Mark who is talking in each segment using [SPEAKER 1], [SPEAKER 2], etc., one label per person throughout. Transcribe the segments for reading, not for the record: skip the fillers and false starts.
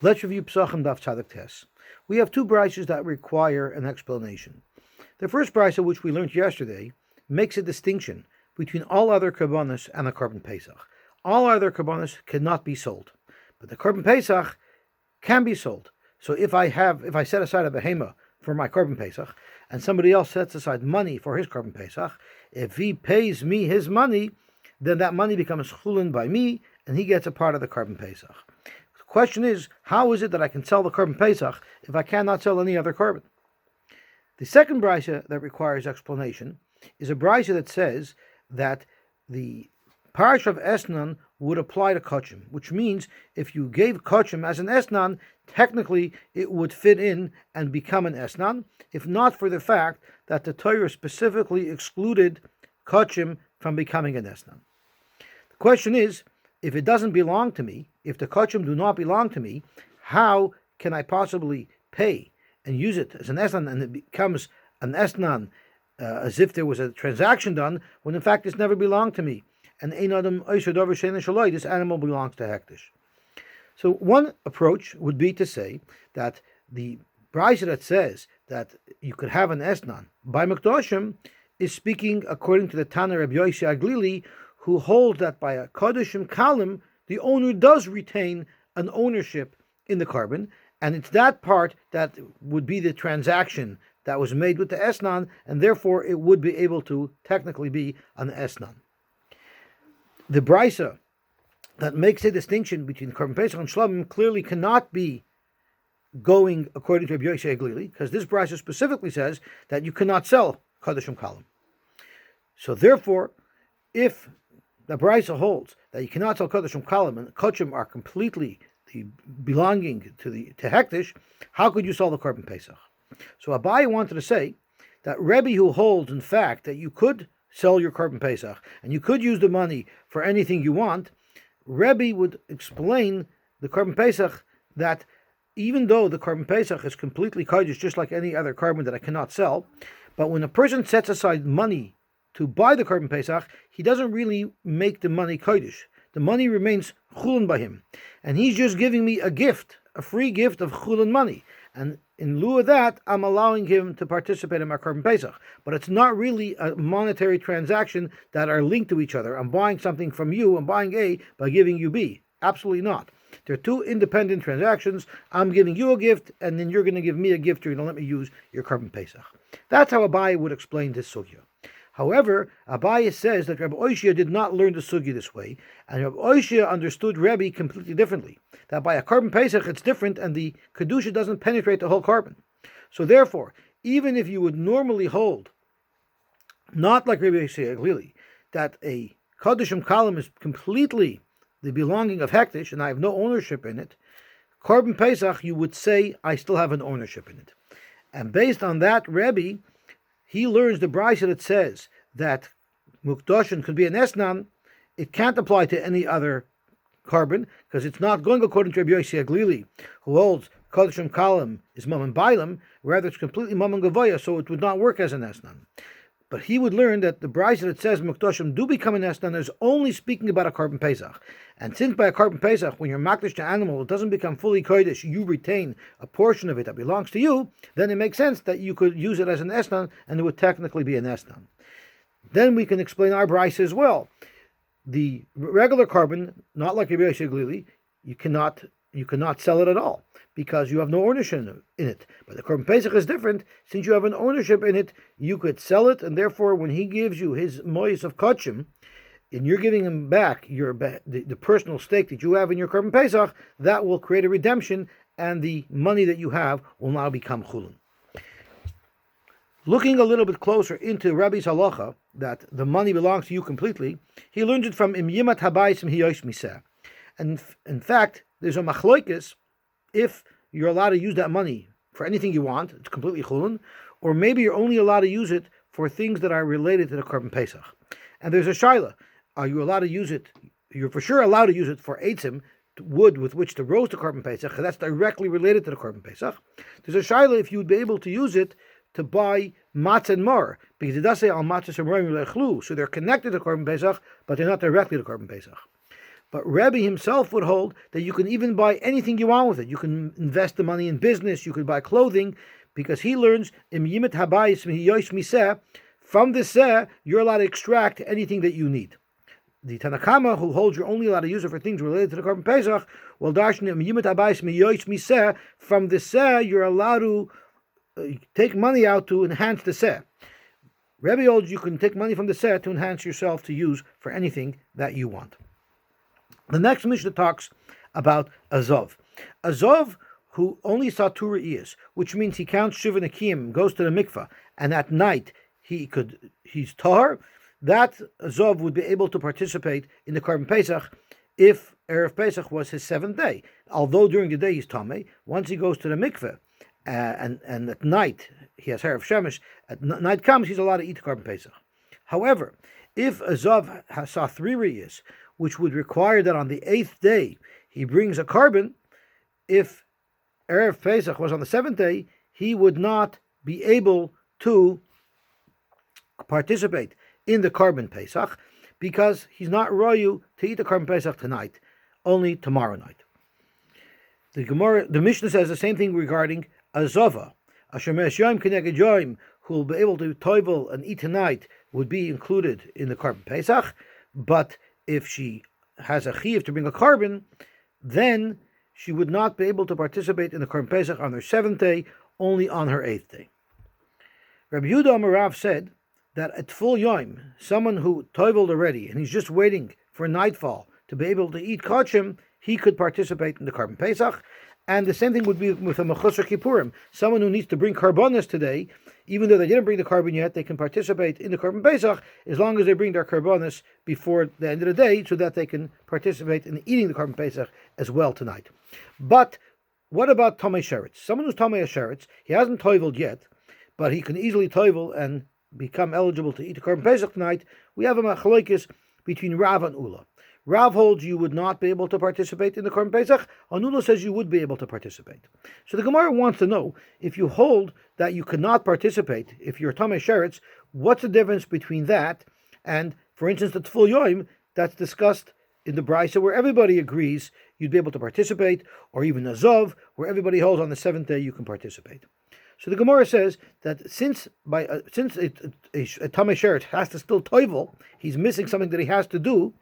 [SPEAKER 1] Let's review Pesachim Daf Details. We have two braysos that require an explanation. The first brayso, which we learned yesterday, makes a distinction between all other karbanos and the Korban Pesach. All other karbanos cannot be sold, but the Korban Pesach can be sold. So if I set aside a behema for my Korban Pesach, and somebody else sets aside money for his Korban Pesach, if he pays me his money, then that money becomes chulin by me, and he gets a part of the Korban Pesach. The question is, how is it that I can sell the Korban Pesach if I cannot sell any other korban? The second brayso that requires explanation is a brayso that says that the parasha of Esnan would apply to Kachim, which means if you gave Kachim as an Esnan, technically it would fit in and become an Esnan, if not for the fact that the Torah specifically excluded Kachim from becoming an Esnan. The question is, if it doesn't belong to me, if the Kachim do not belong to me, how can I possibly pay and use it as an Esnan and it becomes an Esnan as if there was a transaction done when in fact it's never belonged to me? And this animal belongs to Hektish. So one approach would be to say that the brayso that says that you could have an Esnan by Mekdoshim is speaking according to the Tana Rabbi Yossi Aglili, who holds that by a Kodeshim Kalim, the owner does retain an ownership in the korban, and it's that part that would be the transaction that was made with the Esnan, and therefore it would be able to technically be an Esnan. The brayso that makes a distinction between Korban Pesach and Shlamim clearly cannot be going according to Rabbi Yossi Aglili, because this brayso specifically says that you cannot sell Kodeshim Kalim. So therefore, if the brayso holds that you cannot sell Kodeshim Kalim and Kachim are completely belonging to Hektish, how could you sell the Korban Pesach? So Abaye wanted to say that Rebbe, who holds in fact that you could sell your Korban Pesach and you could use the money for anything you want, Rebbe would explain the Korban Pesach that even though the Korban Pesach is completely kodesh, just like any other korban that I cannot sell, but when a person sets aside money to buy the Korban Pesach, he doesn't really make the money kodesh. The money remains chulin by him, and he's just giving me a gift, a free gift of chulin money. And in lieu of that, I'm allowing him to participate in my Korban Pesach. But it's not really a monetary transaction that are linked to each other. I'm buying something from you, I'm buying A by giving you B. Absolutely not. They're two independent transactions. I'm giving you a gift, and then you're going to give me a gift, you're going to let me use your Korban Pesach. That's how Abaye would explain this sugya. However, Abaye says that Rabbi Oshia did not learn the sugya this way, and Rabbi Oshia understood Rebbe completely differently. That by a Korban Pesach it's different, and the kedusha doesn't penetrate the whole korban. So therefore, even if you would normally hold, not like Rabbi Yossi Aglili, that a Kodeshim Kalim is completely the belonging of Hektish, and I have no ownership in it, Korban Pesach, you would say, I still have an ownership in it. And based on that, Rebbe, he learns the brayso that says that Mukdoshin could be an Esnan. It can't apply to any other korban, because it's not going according to Rabbi Yossi Aglili, who holds Kodeshim Kalim is Mammon Bailam, rather it's completely Mammon Gavoya, so it would not work as an Esnan. But he would learn that the brayso that says Mukdoshim do become an Esnan is only speaking about a Korban Pesach. And since by a Korban Pesach, when you're makdish to animal, it doesn't become fully kodesh, you retain a portion of it that belongs to you, then it makes sense that you could use it as an Esnan, and it would technically be an Esnan. Then we can explain our brayso as well. The regular korban, not like Rabbi Yossi Aglili, you cannot sell it at all, because you have no ownership in it. But the Korban Pesach is different. Since you have an ownership in it, you could sell it, and therefore when he gives you his moyes of kachim, and you're giving him back the personal stake that you have in your Korban Pesach, that will create a redemption, and the money that you have will now become chulun. Looking a little bit closer into Rabbi's halacha, that the money belongs to you completely, he learns it from Im Yimat Habayis Im Hiyosh Miseh. And in fact, there's a machloikis if you're allowed to use that money for anything you want, it's completely chulun, or maybe you're only allowed to use it for things that are related to the Korban Pesach. And there's a shaila. Are you allowed to use it? You're for sure allowed to use it for eitzim, wood with which to roast the Korban Pesach, and that's directly related to the Korban Pesach. There's a shaila if you would be able to use it to buy matzah and mar, because it does say al matzah and mar, so they're connected to Korban Pesach, but they're not directly to Korban Pesach. But Rebbe himself would hold that you can even buy anything you want with it. You can invest the money in business, you could buy clothing, because he learns from the seh, you're allowed to extract anything that you need. The Tanakama, who holds you're only allowed to use it for things related to the Korban Pesach, well, from the seh, you're allowed to take money out to enhance the seh. Rebbe holds you can take money from the seh to enhance yourself to use for anything that you want. The next Mishnah talks about Azov. Azov, who only saw 2 re'iyos, which means he counts Shiva Nekim, goes to the mikvah, and at night he's tahar, that Azov would be able to participate in the Korban Pesach if Erev Pesach was his 7th day. Although during the day he's tamei, once he goes to the mikveh, and at night he has Erev Shemesh, at night comes, he's allowed to eat the Korban Pesach. However, if Azov saw 3 re'iyos, which would require that on the 8th day he brings a carbon, if Erev Pesach was on the 7th day, he would not be able to participate in the Korban Pesach because he's not royu to eat the Korban Pesach tonight, only tomorrow night. The Mishnah says the same thing regarding Azova. Asher me'esh yoim keneged yoim, who will be able to toivel and eat tonight, would be included in the Korban Pesach, but if she has a chiyuv to bring a carbon, then she would not be able to participate in the Korban Pesach on her 7th day, only on her 8th day. Rabbi Yehuda Amarav said that at full yom, someone who toiveled already and he's just waiting for nightfall to be able to eat kachim, he could participate in the Korban Pesach. And the same thing would be with a Mechusar Kippurim. Someone who needs to bring karbonos today, even though they didn't bring the carbon yet, they can participate in the Korban Pesach as long as they bring their karbonos before the end of the day, so that they can participate in eating the Korban Pesach as well tonight. But what about Tomei Sheretz? Someone who's Tomei Sheretz, he hasn't toiveled yet, but he can easily toivel and become eligible to eat the Korban Pesach tonight. We have a machlokes between Rav and Ula. Rav holds you would not be able to participate in the Korban Pesach. Ula says you would be able to participate. So the Gemara wants to know, if you hold that you cannot participate, if you're Tomei Sheretz, what's the difference between that and, for instance, the Tful Yoim that's discussed in the Brisa, where everybody agrees you'd be able to participate, or even Azov, where everybody holds on the 7th day you can participate. So the Gemara says that since a Tomei Sheretz has to still toivel, he's missing something that he has to do.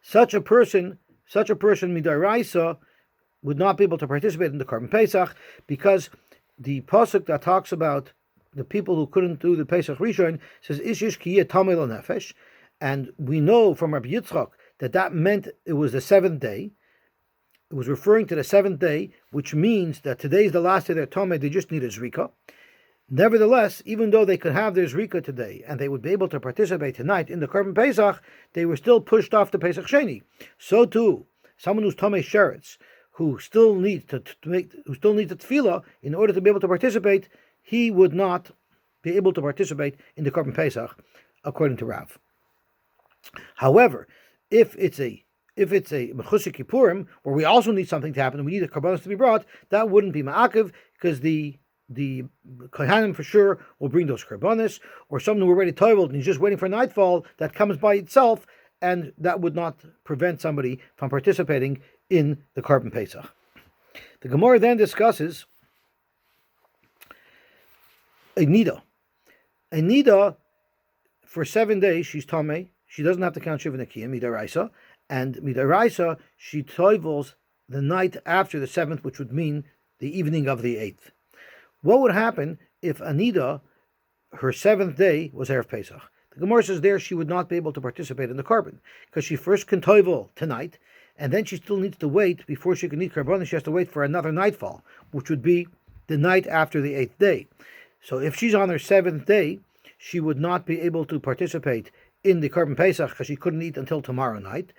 [SPEAKER 1] Such a person midaraisa would not be able to participate in the Korban Pesach, because the pasuk that talks about the people who couldn't do the Pesach Rishon says Ishish ki tamei lo nefesh, and we know from Rabbi Yitzchak that meant it was the 7th day. It was referring to the 7th day, which means that today is the last day they're tamei, they just need a zrika. Nevertheless, even though they could have their zrika today and they would be able to participate tonight in the Korban Pesach, they were still pushed off the Pesach Sheni. So too, someone who's Tomei Sheretz, who still needs the tefillah in order to be able to participate, he would not be able to participate in the Korban Pesach, according to Rav. However, if it's a Mechusar Kippurim, where we also need something to happen and we need the karbanos to be brought, that wouldn't be ma'akev, because the kohanim for sure will bring those karbanos, or someone who already toiveled and he's just waiting for nightfall, that comes by itself, and that would not prevent somebody from participating in the Korban Pesach. The Gemara then discusses a nida. A nida, for 7 days she's tamei. She doesn't have to count Shiva Nekiyim, midaraisa, and midaraisa she toivels the night after the 7th, which would mean the evening of the 8th. What would happen if Anida, her 7th day, was Erev Pesach? The Gemara says there she would not be able to participate in the carbon, because she first can toivel tonight, and then she still needs to wait, before she can eat carbon, she has to wait for another nightfall, which would be the night after the 8th day. So if she's on her 7th day, she would not be able to participate in the Korban Pesach, because she couldn't eat until tomorrow night.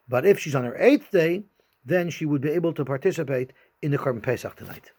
[SPEAKER 1] But if she's on her 8th day, then she would be able to participate in the Korban Pesach tonight.